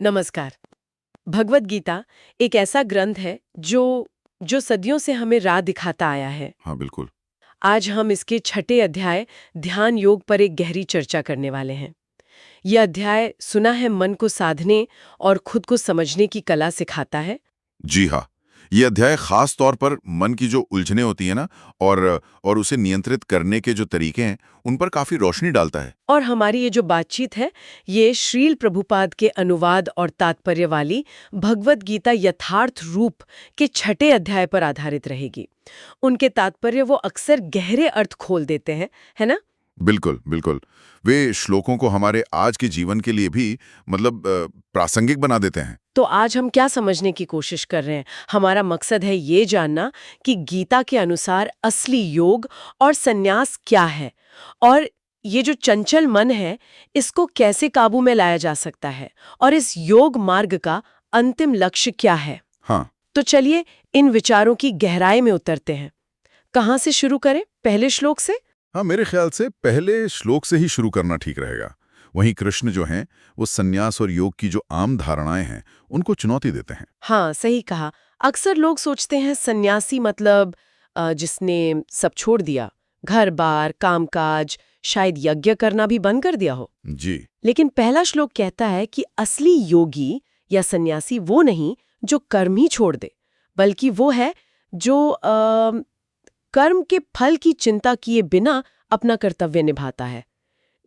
नमस्कार। भगवत गीता एक ऐसा ग्रंथ है जो सदियों से हमें राह दिखाता आया है। हाँ, बिल्कुल। आज हम इसके छठे अध्याय ध्यान योग पर एक गहरी चर्चा करने वाले हैं। यह अध्याय सुना है मन को साधने और खुद को समझने की कला सिखाता है। जी हाँ, ये अध्याय खास तौर पर मन की जो उलझनें होती है ना और उसे नियंत्रित करने के जो तरीके हैं, उन पर काफी रोशनी डालता है। और हमारी ये जो बातचीत है, ये श्रील प्रभुपाद के अनुवाद और तात्पर्य वाली भगवत गीता यथार्थ रूप के छठे अध्याय पर आधारित रहेगी। उनके तात्पर्य वो अक्सर गहरे अर्थ खोल देते हैं, है ना? बिल्कुल, बिल्कुल। वे श्लोकों को हमारे आज के जीवन के लिए भी प्रासंगिक बना देते हैं। तो आज हम क्या समझने की कोशिश कर रहे हैं? हमारा मकसद है ये जानना कि गीता के अनुसार असली योग और संन्यास क्या है, और ये जो चंचल मन है, इसको कैसे काबू में लाया जा सकता है, और इस योग मार्ग का अंतिम लक्ष्य क्या है। हाँ। तो चलिए इन विचारों की गहराई में उतरते हैं। कहाँ से शुरू करें? पहले श्लोक से? हाँ, मेरे ख्याल से पहले श्लोक से ही शुरू करना ठीक रहेगा। वहीं कृष्ण जो हैं, वो संन्यास और योग की जो आम धारणाएं हैं, उनको चुनौती देते हैं। हाँ, सही कहा। अक्सर लोग सोचते हैं सन्यासी मतलब जिसने सब छोड़ दिया, घर-बार, कामकाज, शायद यज्ञ करना भी बंद कर दिया हो। जी। लेकिन पहला श्लोक कहता है कि असली योगी या सन्यासी वो नहीं जो कर्म ही छोड़ दे, बल्कि वो है जो कर्म के फल की चिंता किए बिना अपना कर्तव्य निभाता है।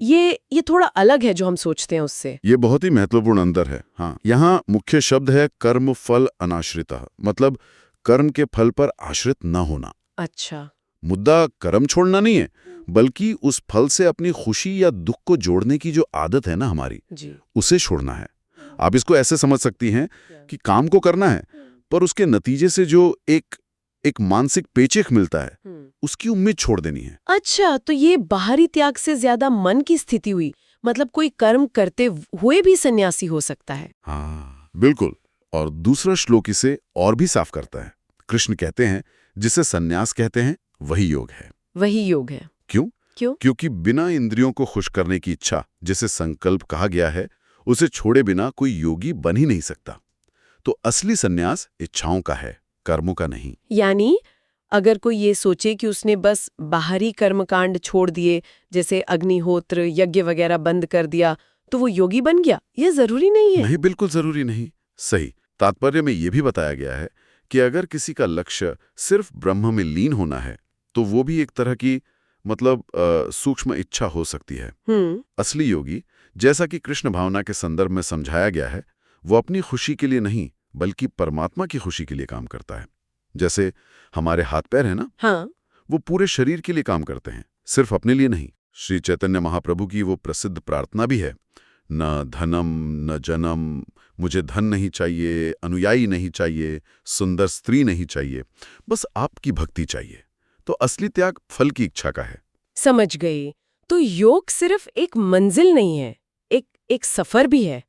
ये थोड़ा अलग है जो हम सोचते हैं उससे। ये बहुत ही महत्वपूर्ण अंतर है। हाँ, यहाँ मुख्य शब्द है कर्म फल अनाश्रितः, मतलब कर्म के फल पर आश्रित न होना। अच्छा। मुद्दा कर्म छोड़ना नहीं है, बल्कि उस फल से अपनी खुशी या दुख को जोड़ने की जो आदत है ना हमारी, जी। उसे छोड़ना है। आप इसको ऐसे समझ सकती हैं कि काम को करना है, पर उसके नतीजे से जो एक मानसिक पेचेक मिलता है, उसकी उम्मीद छोड़ देनी है। अच्छा, तो ये बाहरी त्याग से ज्यादा मन की स्थिति हुई। मतलब कोई कर्म करते हुए भी सन्यासी हो सकता है। हाँ, बिल्कुल। और दूसरा श्लोक इसे और भी साफ करता है। कृष्ण कहते हैं, जिसे सन्यास कहते हैं, वही योग है। वही योग है। क्यों? क्यों? क्योंकि बिना इंद्रियों को खुश करने की इच्छा, जिसे संकल्प कहा गया है, उसे छोड़े बिना कोई योगी बन ही नहीं सकता। तो असली सन्यास इच्छाओं का है, कर्मों का नहीं। यानी अगर कोई ये सोचे कि उसने बस बाहरी कर्मकांड छोड़ दिए, जैसे अग्निहोत्र, यज्ञ वगैरह बंद कर दिया, तो वो योगी बन गया, ये जरूरी नहीं है। नहीं, बिल्कुल जरूरी नहीं। सही। तात्पर्य में यह भी बताया गया है कि अगर किसी का लक्ष्य सिर्फ ब्रह्म में लीन होना है, तो वो भी एक तरह की सूक्ष्म इच्छा हो सकती है। असली योगी, जैसा कि कृष्ण भावना के संदर्भ में समझाया गया है, वो अपनी खुशी के लिए नहीं, बल्कि परमात्मा की खुशी के लिए काम करता है। जैसे हमारे हाथ पैर है ना, हाँ। वो पूरे शरीर के लिए काम करते हैं, सिर्फ अपने लिए नहीं। श्री चैतन्य महाप्रभु की वो प्रसिद्ध प्रार्थना भी है, न धनम न जनम, मुझे धन नहीं चाहिए, अनुयायी नहीं चाहिए, सुंदर स्त्री नहीं चाहिए, बस आपकी भक्ति चाहिए। तो असली त्याग फल की इच्छा का है। समझ गई। तो योग सिर्फ एक मंजिल नहीं है, एक सफर भी है।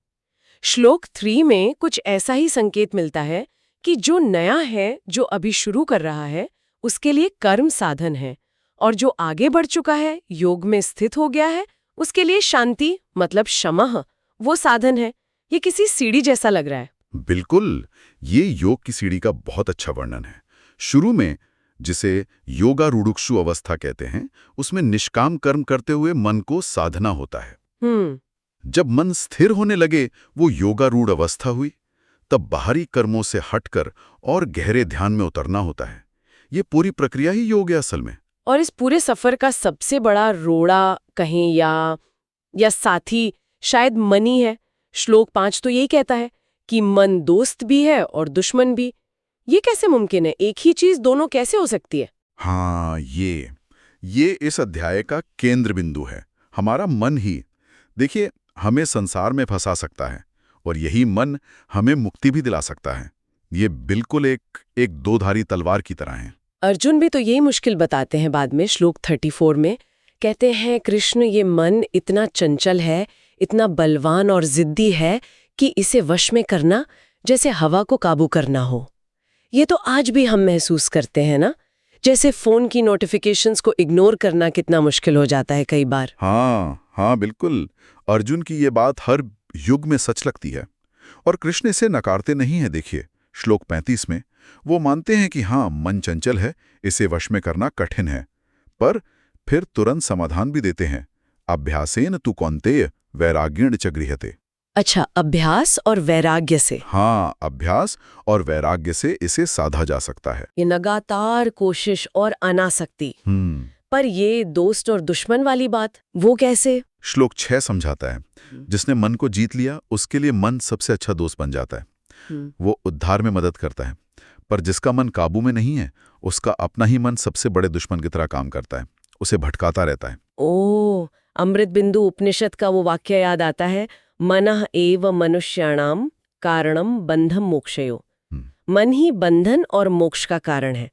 श्लोक 3 में कुछ ऐसा ही संकेत मिलता है कि जो नया है, जो अभी शुरू कर रहा है, उसके लिए कर्म साधन है, और जो आगे बढ़ चुका है, योग में स्थित हो गया है, उसके लिए शांति मतलब शमः वो साधन है। ये किसी सीढ़ी जैसा लग रहा है। बिल्कुल, ये योग की सीढ़ी का बहुत अच्छा वर्णन है। शुरू में, जिसे योगारूढ़ुक्षु अवस्था कहते हैं, उसमें निष्काम कर्म करते हुए मन को साधना होता है। जब मन स्थिर होने लगे, वो योगारूढ़ अवस्था हुई। तब बाहरी कर्मों से हटकर और गहरे ध्यान में उतरना होता है। ये पूरी प्रक्रिया ही योग है असल में। और इस पूरे सफर का सबसे बड़ा रोड़ा कहें या साथी शायद मन ही है। श्लोक 5 तो यही कहता है कि मन दोस्त भी है और दुश्मन भी। ये कैसे मुमकिन है? एक ही चीज दोनों कैसे हो सकती है? हाँ, ये इस अध्याय का केंद्र बिंदु है। हमारा मन ही, देखिए, हमें संसार में फंसा सकता है, और यही मन हमें मुक्ति भी दिला सकता है। ये बिल्कुल एक दो-धारी तलवार की तरह है। अर्जुन भी तो यही मुश्किल बताते हैं बाद में। श्लोक 34 में कहते हैं, कृष्ण, ये मन इतना चंचल है, इतना बलवान और जिद्दी है कि इसे वश में करना जैसे हवा को काबू करना हो। ये तो आज भी हम महसूस करते हैं ना, जैसे फोन की नोटिफिकेशंस को इग्नोर करना कितना मुश्किल हो जाता है कई बार। हाँ, बिल्कुल। अर्जुन की ये बात हर युग में सच लगती है। और कृष्ण इसे नकारते नहीं है। देखिए श्लोक 35 में वो मानते हैं कि हाँ, मन चंचल है, इसे वश में करना कठिन है, पर फिर तुरंत समाधान भी देते हैं। अभ्यासेन तु कौन्तेय वैराग्येण च गृह्यते। अच्छा, अभ्यास और वैराग्य से। हाँ, अभ्यास और वैराग्य से इसे साधा जा सकता है। ये लगातार कोशिश और अनासक्ति। पर ये दोस्त और दुश्मन वाली बात, वो कैसे? श्लोक 6 समझाता है, जिसने मन को जीत लिया उसके लिए मन सबसे अच्छा दोस्त बन जाता है। वो उद्धार में मदद करता है। पर जिसका मन काबू में नहीं है, उसका अपना ही मन सबसे बड़े दुश्मन की तरह काम करता है, उसे भटकाता रहता है। ओ, अमृत बिंदु उपनिषद का वो वाक्य याद आता है, मनः एव मनुष्याणाम कारणम बंधम मोक्षयो। मन ही बंधन और मोक्ष का कारण है।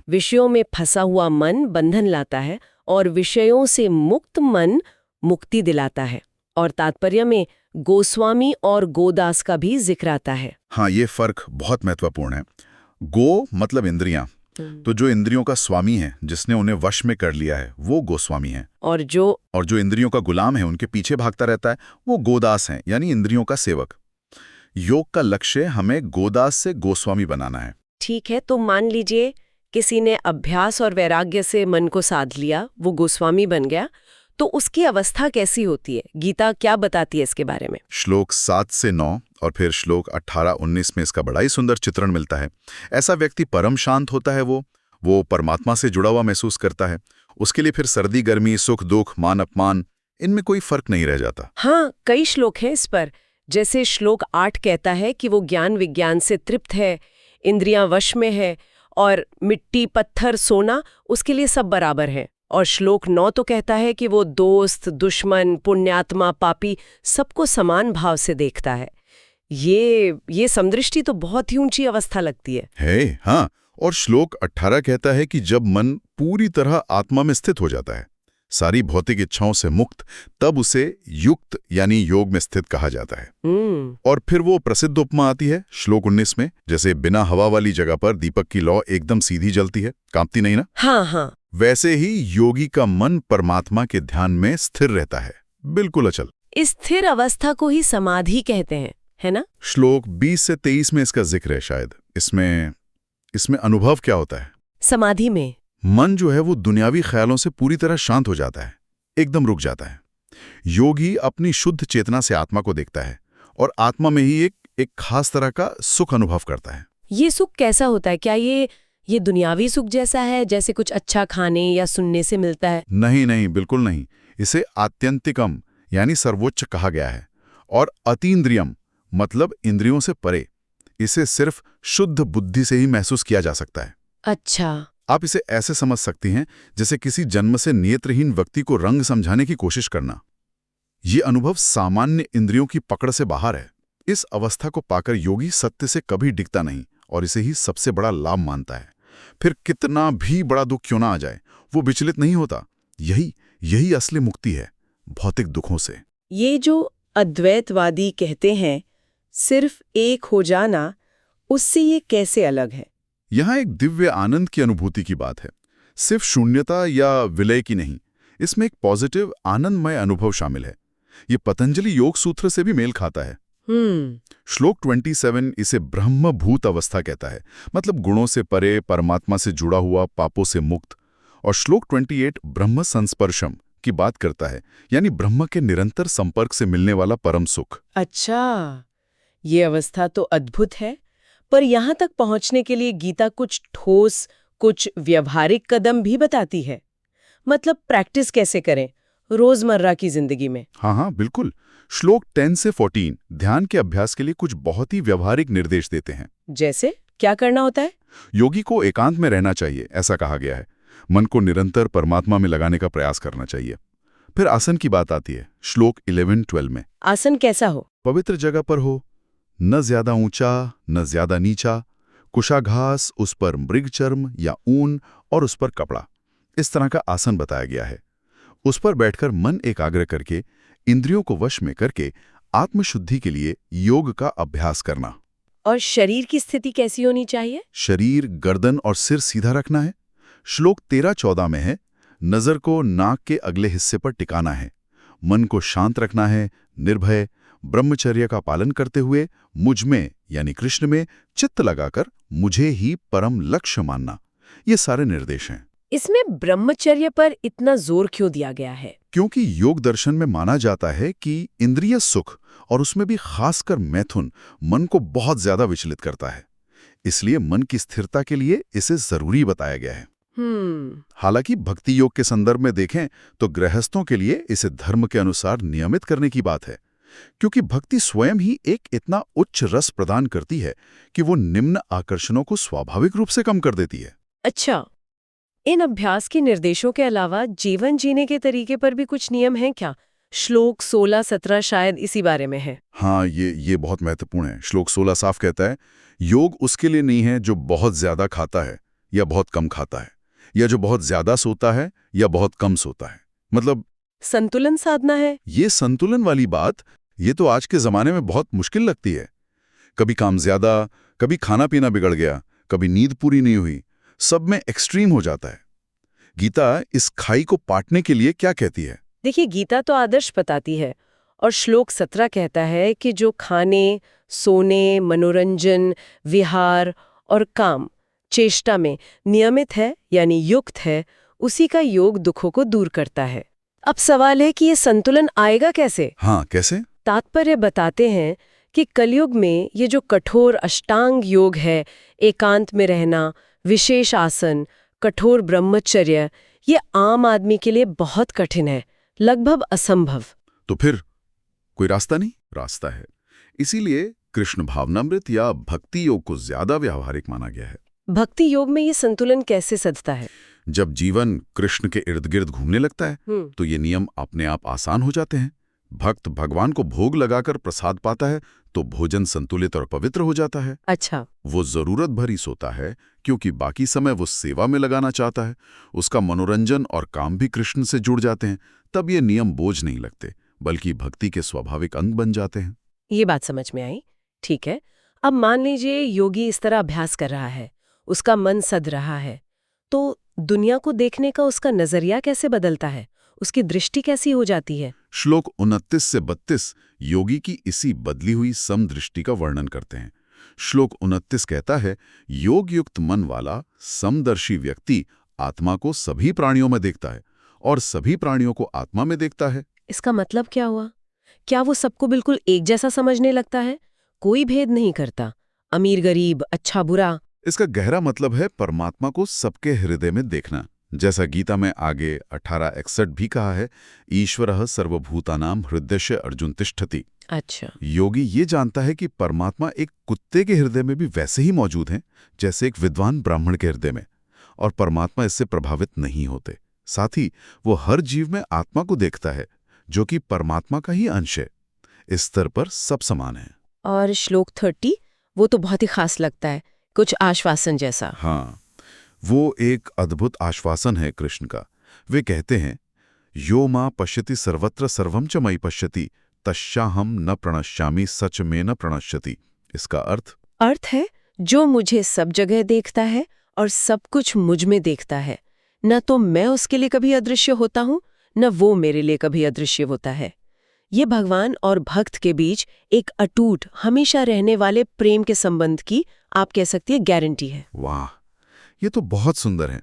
विषयों में फंसा हुआ मन बंधन लाता है और विषयों से मुक्त मन मुक्ति दिलाता है। और तात्पर्य में गोस्वामी और गोदास का भी जिक्र आता है। हाँ, ये फर्क बहुत महत्वपूर्ण है। गो मतलब इंद्रियां, तो जो इंद्रियों का स्वामी है, जिसने उन्हें वश में कर लिया है, वो गोस्वामी है। और जो इंद्रियों का गुलाम है, उनके पीछे भागता रहता है, वो गोदास है, यानी इंद्रियों का सेवक। योग का लक्ष्य हमें गोदास से गोस्वामी बनाना है। ठीक है, तो मान लीजिए किसी ने अभ्यास और वैराग्य से मन को साध लिया, वो गोस्वामी बन गया, तो उसकी अवस्था कैसी होती है? गीता क्या बताती है इसके बारे में? श्लोक 7 से 9 और फिर श्लोक 18-19 में इसका बड़ा ही सुंदर चित्रण मिलता है। ऐसा व्यक्ति परम शांत होता है, वो परमात्मा से जुड़ा हुआ महसूस करता है। उसके लिए फिर सर्दी गर्मी, सुख दुख, मान अपमान, इनमें कोई फर्क नहीं रह जाता। हाँ, कई श्लोक हैं इस पर। जैसे श्लोक 8 कहता है कि वो ज्ञान विज्ञान से तृप्त है, इंद्रियां वश में है, और मिट्टी पत्थर सोना उसके लिए सब बराबर है। और श्लोक 9 तो कहता है कि वो दोस्त दुश्मन पुण्यात्मा पापी सबको समान भाव से देखता है। ये समदृष्टि तो बहुत ही ऊंची अवस्था लगती है। हाँ, और श्लोक 18 कहता है कि जब मन पूरी तरह आत्मा में स्थित हो जाता है, सारी भौतिक इच्छाओं से मुक्त, तब उसे युक्त यानी योग में स्थित कहा जाता है। और फिर वो प्रसिद्ध उपमा आती है श्लोक 19 में, जैसे बिना हवा वाली जगह पर दीपक की लौ एकदम सीधी जलती है, कांपती नहीं ना। हाँ। वैसे ही योगी का मन परमात्मा के ध्यान में स्थिर रहता है, बिल्कुल अचल। इस स्थिर अवस्था को ही समाधि कहते हैं, है ना? श्लोक 20 से 23 में इसका जिक्र है शायद। इसमें अनुभव क्या होता है? समाधि में मन जो है वो दुनियावी ख्यालों से पूरी तरह शांत हो जाता है, एकदम रुक जाता है। योगी अपनी शुद्ध चेतना से आत्मा को देखता है और आत्मा में ही एक खास तरह का सुख अनुभव करता है। ये सुख कैसा होता है? क्या ये दुनियावी सुख जैसा है, जैसे कुछ अच्छा खाने या सुनने से मिलता है? नहीं, बिल्कुल नहीं। इसे आत्यंतिकम यानी सर्वोच्च कहा गया है। और अतीन्द्रियम मतलब इंद्रियों से परे, इसे सिर्फ शुद्ध बुद्धि से ही महसूस किया जा सकता है। अच्छा, आप इसे ऐसे समझ सकती हैं जैसे किसी जन्म से नेत्रहीन व्यक्ति को रंग समझाने की कोशिश करना। ये अनुभव सामान्य इंद्रियों की पकड़ से बाहर है। इस अवस्था को पाकर योगी सत्य से कभी डिगता नहीं और इसे ही सबसे बड़ा लाभ मानता है। फिर कितना भी बड़ा दुख क्यों ना आ जाए, वो विचलित नहीं होता। यही असली मुक्ति है भौतिक दुखों से। ये जो अद्वैतवादी कहते हैं सिर्फ एक हो जाना, उससे ये कैसे अलग है? यहाँ एक दिव्य आनंद की अनुभूति की बात है, सिर्फ शून्यता या विलय की नहीं। इसमें एक पॉजिटिव आनंदमय अनुभव शामिल है। ये पतंजलि योग सूत्र से भी मेल खाता है। श्लोक 27 इसे ब्रह्मभूत अवस्था कहता है, मतलब गुणों से परे, परमात्मा से जुड़ा हुआ, पापों से मुक्त। और श्लोक 28 ब्रह्म संस्पर्शम की बात करता है, यानी ब्रह्म के निरंतर संपर्क से मिलने वाला परम सुख। अच्छा, ये अवस्था तो अद्भुत है। पर यहाँ तक पहुँचने के लिए गीता कुछ ठोस, कुछ व्यवहारिक कदम भी बताती है। मतलब प्रैक्टिस कैसे करें रोजमर्रा की जिंदगी में? हाँ, बिल्कुल। श्लोक 10 से 14 ध्यान के अभ्यास के लिए कुछ बहुत ही व्यवहारिक निर्देश देते हैं। जैसे क्या करना होता है? योगी को एकांत में रहना चाहिए, ऐसा कहा गया है। मन को निरंतर परमात्मा में लगाने का प्रयास करना चाहिए। फिर आसन की बात आती है श्लोक 11-12 में। आसन कैसा हो? पवित्र जगह पर हो, न ज्यादा ऊंचा न ज्यादा नीचा, कुशाघास, उस पर मृगचर्म या ऊन और उस पर कपड़ा, इस तरह का आसन बताया गया है। उस पर बैठकर मन एकाग्र करके, इंद्रियों को वश में करके आत्मशुद्धि के लिए योग का अभ्यास करना। और शरीर की स्थिति कैसी होनी चाहिए? शरीर, गर्दन और सिर सीधा रखना है। श्लोक 13-14 में है, नजर को नाक के अगले हिस्से पर टिकाना है। मन को शांत रखना है, निर्भय, ब्रह्मचर्य का पालन करते हुए मुझ में यानी कृष्ण में चित्त लगाकर मुझे ही परम लक्ष्य मानना, ये सारे निर्देश हैं। इसमें ब्रह्मचर्य पर इतना जोर क्यों दिया गया है? क्योंकि योग दर्शन में माना जाता है कि इंद्रिय सुख और उसमें भी खासकर मैथुन मन को बहुत ज्यादा विचलित करता है, इसलिए मन की स्थिरता के लिए इसे जरूरी बताया गया है। हालांकि भक्ति योग के संदर्भ में देखें तो गृहस्थों के लिए इसे धर्म के अनुसार नियमित करने की बात है, क्योंकि भक्ति स्वयं ही एक इतना उच्च रस प्रदान करती है कि वो निम्न आकर्षणों को स्वाभाविक रूप से कम कर देती है। अच्छा, इन अभ्यास के निर्देशों के अलावा जीवन जीने के तरीके पर भी कुछ नियम हैं क्या? श्लोक 16-17 शायद इसी बारे में है। हाँ, ये बहुत महत्वपूर्ण है। श्लोक 16 साफ कहता है, योग उसके लिए नहीं है जो बहुत ज्यादा खाता है या बहुत कम खाता है, या जो बहुत ज्यादा सोता है या बहुत कम सोता है। मतलब संतुलन साधना है। ये संतुलन वाली बात, ये तो आज के जमाने में बहुत मुश्किल लगती है। कभी काम ज्यादा, कभी खाना पीना बिगड़ गया, कभी नींद पूरी नहीं हुई, सब में एक्सट्रीम हो जाता है। गीता इस खाई को पाटने के लिए क्या कहती है? देखिए, गीता तो आदर्श बताती है, और श्लोक 17 कहता है कि जो खाने, सोने, मनोरंजन, विहार और काम चेष्टा में नियमित है यानी युक्त है, उसी का योग दुखों को दूर करता है। अब सवाल है कि ये संतुलन आएगा कैसे? हाँ, कैसे? तात्पर्य बताते हैं कि कलयुग में ये जो कठोर अष्टांग योग है, एकांत में रहना, विशेष आसन, कठोर ब्रह्मचर्य, ये आम आदमी के लिए बहुत कठिन है, लगभग असंभव। तो फिर कोई रास्ता नहीं? रास्ता है। इसीलिए कृष्ण भावनामृत या भक्ति योग को ज्यादा व्यावहारिक माना गया है। भक्ति योग में ये संतुलन कैसे सधता है? जब जीवन कृष्ण के इर्द गिर्द घूमने लगता है तो ये नियम अपने आप आसान हो जाते हैं। भक्त भगवान को भोग लगाकर प्रसाद पाता है तो भोजन संतुलित और पवित्र हो जाता है। अच्छा। वो जरूरत भर ही सोता है क्योंकि बाकी समय वो सेवा में लगाना चाहता है। उसका मनोरंजन और काम भी कृष्ण से जुड़ जाते हैं। तब ये नियम बोझ नहीं लगते, बल्कि भक्ति के स्वाभाविक अंग बन जाते हैं। ये बात समझ में आई। ठीक है, अब मान लीजिए योगी इस तरह अभ्यास कर रहा है, उसका मन सध रहा है, तो दुनिया को देखने का उसका नजरिया कैसे बदलता है? उसकी दृष्टि कैसी हो जाती है? श्लोक 29 से 32 योगी की इसी बदली हुई समदृष्टि का वर्णन करते हैं। श्लोक 29 कहता है, योग युक्त मन वाला समदर्शी व्यक्ति आत्मा को सभी प्राणियों में देखता है और सभी प्राणियों को आत्मा में देखता है। इसका मतलब क्या हुआ? क्या वो सबको बिल्कुल एक जैसा समझने लगता है? कोई भेद नहीं करता, अमीर गरीब, अच्छा बुरा? इसका गहरा मतलब है परमात्मा को सबके हृदय में देखना। जैसा गीता में आगे 18:61 भी कहा है, ईश्वरः सर्वभूतानां हृदयस्य अर्जुन तिष्ठति। अच्छा। योगी ये जानता है कि परमात्मा एक कुत्ते के हृदय में भी वैसे ही मौजूद हैं जैसे एक विद्वान ब्राह्मण के हृदय में, और परमात्मा इससे प्रभावित नहीं होते। साथ ही वो हर जीव में आत्मा को देखता है जो कि परमात्मा का ही अंश है। इस स्तर पर सब समान है। और श्लोक 30 वो तो बहुत ही खास लगता है, कुछ आश्वासन जैसा। हाँ, वो एक अद्भुत आश्वासन है कृष्ण का। वे कहते हैं, यो मां पश्यति सर्वत्र सर्वं च मयि पश्यति तस्याहं न प्रणश्यामि सच में न प्रणश्यति। इसका अर्थ है जो मुझे सब जगह देखता है और सब कुछ मुझ में देखता है, न तो मैं उसके लिए कभी अदृश्य होता हूँ, न वो मेरे लिए कभी अदृश्य होता है। ये भगवान और भक्त के बीच एक अटूट, हमेशा रहने वाले प्रेम के संबंध की, आप कह सकती है, गारंटी है। वाह, ये तो बहुत सुंदर है।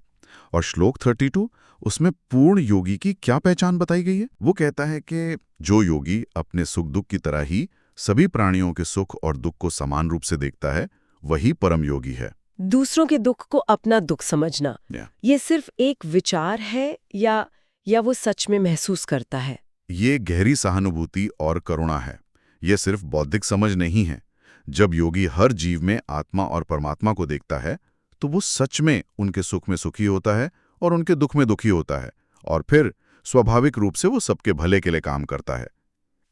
और श्लोक 32, उसमें पूर्ण योगी की क्या पहचान बताई गई है? वो कहता है कि जो योगी अपने सुख दुख की तरह ही सभी प्राणियों के सुख और दुख को समान रूप से देखता है, वही परम योगी है। दूसरों के दुख को अपना दुख समझना, ये सिर्फ एक विचार है या वो सच में महसूस करता है? ये गहरी सहानुभूति और करुणा है। ये सिर्फ बौद्धिक समझ नहीं है। जब योगी हर जीव में आत्मा और परमात्मा को देखता है तो वो सच में उनके सुख में सुखी होता है और उनके दुख में दुखी होता है, और फिर स्वाभाविक रूप से वो सबके भले के लिए काम करता है।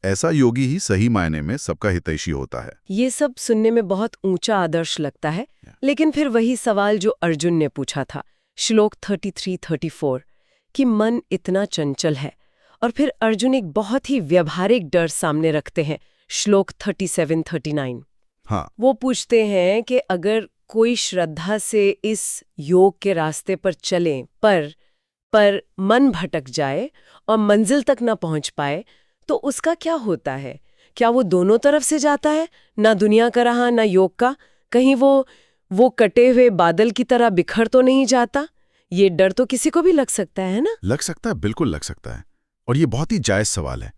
ऐसा योगी ही सही मायने में सबका हितैषी होता है। ये सब सुनने में बहुत ऊंचा आदर्श लगता है, लेकिन फिर वही सवाल जो अर्जुन ने पूछा था, श्लोक 33-34, कि मन इतना चंचल है। और फिर अर्जुन एक बहुत ही व्यवहारिक डर सामने रखते हैं, श्लोक 37-39। हाँ, वो पूछते हैं कि अगर कोई श्रद्धा से इस योग के रास्ते पर चले पर मन भटक जाए और मंजिल तक न पहुंच पाए तो उसका क्या होता है? क्या वो दोनों तरफ से जाता है, ना दुनिया का रहा ना योग का? कहीं वो कटे हुए बादल की तरह बिखर तो नहीं जाता? ये डर तो किसी को भी लग सकता है ना? लग सकता है, बिल्कुल लग सकता है। और ये बहुत ही जायज सवाल है।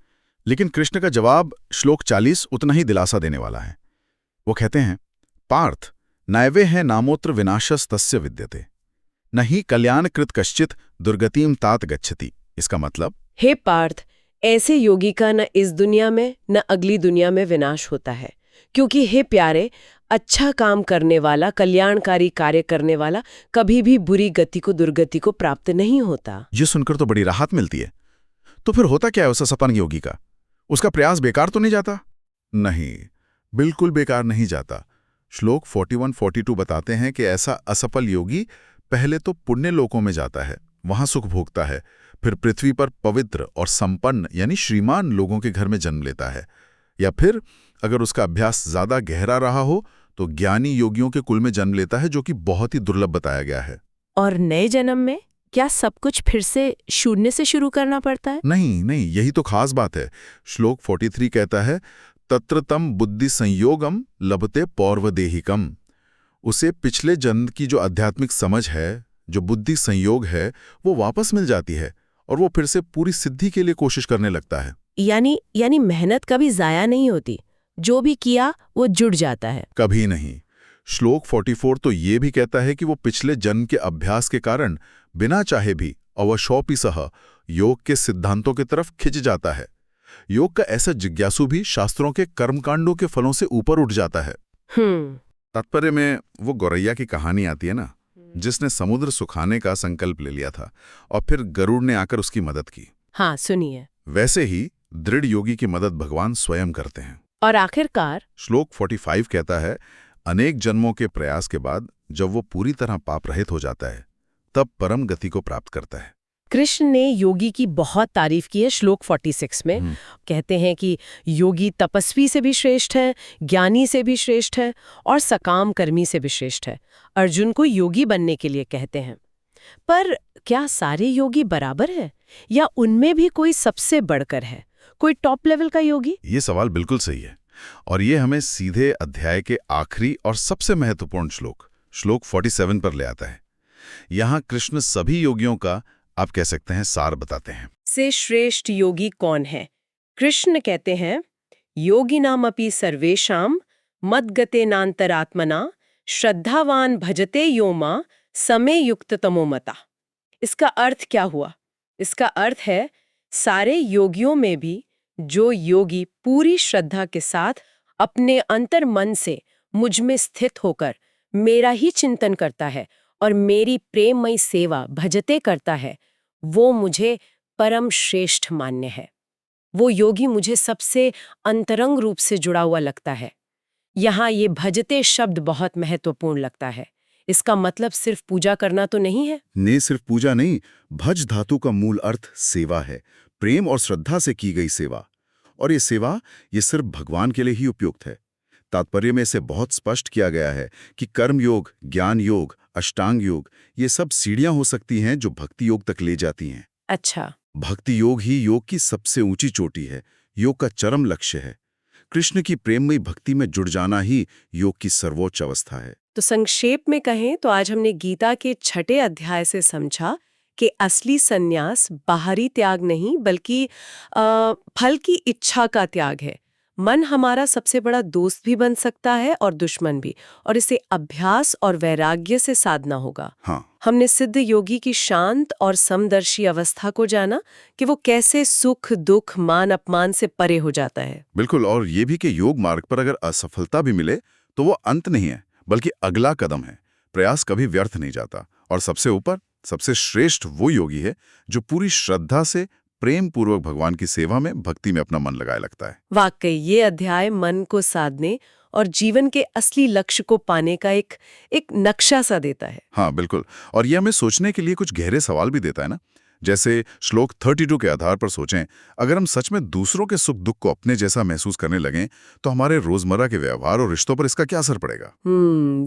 लेकिन कृष्ण का जवाब श्लोक 40 उतना ही दिलासा देने वाला है। वो कहते हैं, पार्थ नैवे है नामोत्र विनाशस तस्य विद्यते न ही कल्याणकृत कश्चित दुर्गतिम तात गच्छति। इसका मतलब, हे पार्थ, ऐसे योगी का न इस दुनिया में न अगली दुनिया में विनाश होता है, क्योंकि हे प्यारे, अच्छा काम करने वाला, कल्याणकारी कार्य करने वाला कभी भी बुरी गति को, दुर्गति को प्राप्त नहीं होता। ये सुनकर तो बड़ी राहत मिलती है। तो फिर होता क्या है उस असफल योगी का? उसका प्रयास बेकार तो नहीं जाता? नहीं, बिल्कुल बेकार नहीं जाता। श्लोक 41-42 बताते हैं कि ऐसा असफल योगी पहले तो पुण्य लोकों में जाता है, वहां सुख भोगता है, फिर पृथ्वी पर पवित्र और संपन्न यानी श्रीमान लोगों के घर में जन्म लेता है, या फिर अगर उसका अभ्यास ज्यादा गहरा रहा हो तो ज्ञानी योगियों के कुल में जन्म लेता है, जो कि बहुत ही दुर्लभ बताया गया है। और नए जन्म में क्या सब कुछ फिर से शून्य से शुरू करना पड़ता है? नहीं, यही तो खास बात है। श्लोक 43 कहता है, तत्र तम बुद्धि संयोगम लभते पौर्वदेहिकम। उसे पिछले जन्म की जो आध्यात्मिक समझ है, जो बुद्धि संयोग है, वो वापस मिल जाती है और वो फिर से पूरी सिद्धि के लिए कोशिश करने लगता है। यानी मेहनत कभी जाया नहीं होती, जो भी किया वो जुड़ जाता है। कभी नहीं। श्लोक 44 तो ये भी कहता है कि वो पिछले जन्म के अभ्यास के कारण बिना चाहे भी अवशौपी सह योग के सिद्धांतों की तरफ खिंच जाता है। योग का ऐसा जिज्ञासु भी शास्त्रों के कर्मकांडों के फलों से ऊपर उठ जाता है। तात्पर्य में वो गौरैया की कहानी आती है ना, जिसने समुद्र सुखाने का संकल्प ले लिया था और फिर गरुड़ ने आकर उसकी मदद की। हाँ, सुनिए। वैसे ही दृढ़ योगी की मदद भगवान स्वयं करते हैं। और आखिरकार श्लोक 45 कहता है, अनेक जन्मों के प्रयास के बाद जब वो पूरी तरह पाप रहित हो जाता है, तब परम गति को प्राप्त करता है। कृष्ण ने योगी की बहुत तारीफ की है श्लोक 46 में। कहते हैं कि योगी तपस्वी से भी श्रेष्ठ है, ज्ञानी से भी श्रेष्ठ है और सकाम कर्मी से भी श्रेष्ठ है। अर्जुन को योगी बनने के लिए कहते हैं। पर क्या सारे योगी बराबर है या उनमें भी कोई सबसे बढ़कर है, कोई टॉप लेवल का योगी? ये सवाल बिल्कुल सही है और ये हमें सीधे अध्याय के आखिरी और सबसे महत्वपूर्ण श्लोक 47 पर ले आता है। यहाँ कृष्ण सभी योगियों का, आप कह सकते हैं, सार बताते हैं। से श्रेष्ठ योगी कौन है? कृष्ण कहते हैं, योगिनामपि सर्वेषां मद्गतेनांतरात्मना श्रद्धावान भजते यो मां समे युक्ततमो मता। इसका अर्थ क्या हुआ? इसका अर्थ है, सारे योगियों में भी जो योगी पूरी श्रद्धा के साथ अपने अंतर मन से मुझ में स्थित होकर मेरा ही चिंतन करता है और मेरी प्रेममयी सेवा भजते करता है, वो मुझे परम श्रेष्ठ मान्य है। वो योगी मुझे सबसे अंतरंग रूप से जुड़ा हुआ लगता है। यहाँ ये भजते शब्द बहुत महत्वपूर्ण लगता है। इसका मतलब सिर्फ पूजा करना तो नहीं है। नहीं, सिर्फ पूजा नहीं, भज धातु का मूल अर्थ सेवा है, प्रेम और श्रद्धा से की गई सेवा। और ये सेवा ये सिर्फ भगवान के लिए ही उपयुक्त है। तात्पर्य में इसे बहुत स्पष्ट किया गया है कि कर्म योग, ज्ञान योग, अष्टांग योग, ये सब सीढ़ियां हो सकती हैं जो भक्ति योग तक ले जाती हैं। अच्छा, भक्ति योग ही योग की सबसे ऊंची चोटी है, योग का चरम लक्ष्य है। कृष्ण की प्रेममयी भक्ति में जुड़ जाना ही योग की सर्वोच्च अवस्था है। तो संक्षेप में कहें तो आज हमने गीता के 6ठे अध्याय से समझा कि असली सन्यास बाहरी त्याग नहीं बल्कि फल की इच्छा का त्याग है। मन हमारा सबसे बड़ा दोस्त भी बन सकता है और दुश्मन भी, और इसे अभ्यास और वैराग्य से साधना होगा। हाँ, हमने सिद्ध योगी की शांत और समदर्शी अवस्था को जाना कि वो कैसे सुख दुख मान अपमान से परे हो जाता है। बिल्कुल। और ये भी कि योग मार्ग पर अगर असफलता भी मिले तो वो अंत नहीं है, बल्कि अगला कदम है। प्रयास कभी व्यर्थ नहीं जाता। और सबसे ऊपर सबसे श्रेष्ठ वो योगी है जो पूरी श्रद्धा से प्रेम पूर्वक भगवान की सेवा में, भक्ति में अपना मन लगाए लगता है। वाकई ये अध्याय मन को साधने और जीवन के असली लक्ष्य को पाने का एक नक्शा सा देता है। हाँ, बिल्कुल। और ये हमें सोचने के लिए कुछ गहरे सवाल भी देता है ना। जैसे श्लोक 32 के आधार पर सोचें, अगर हम सच में दूसरों के सुख दुख को अपने जैसा महसूस करने लगें तो हमारे रोजमर्रा के व्यवहार और रिश्तों पर इसका क्या असर पड़ेगा?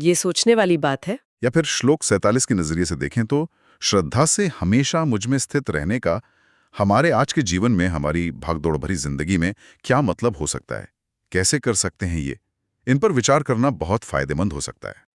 ये सोचने वाली बात है। या फिर श्लोक 47 के नजरिए से देखें तो श्रद्धा से हमेशा मुझ में स्थित रहने का हमारे आज के जीवन में, हमारी भागदौड़ भरी जिंदगी में क्या मतलब हो सकता है? कैसे कर सकते हैं ये? इन पर विचार करना बहुत फायदेमंद हो सकता है।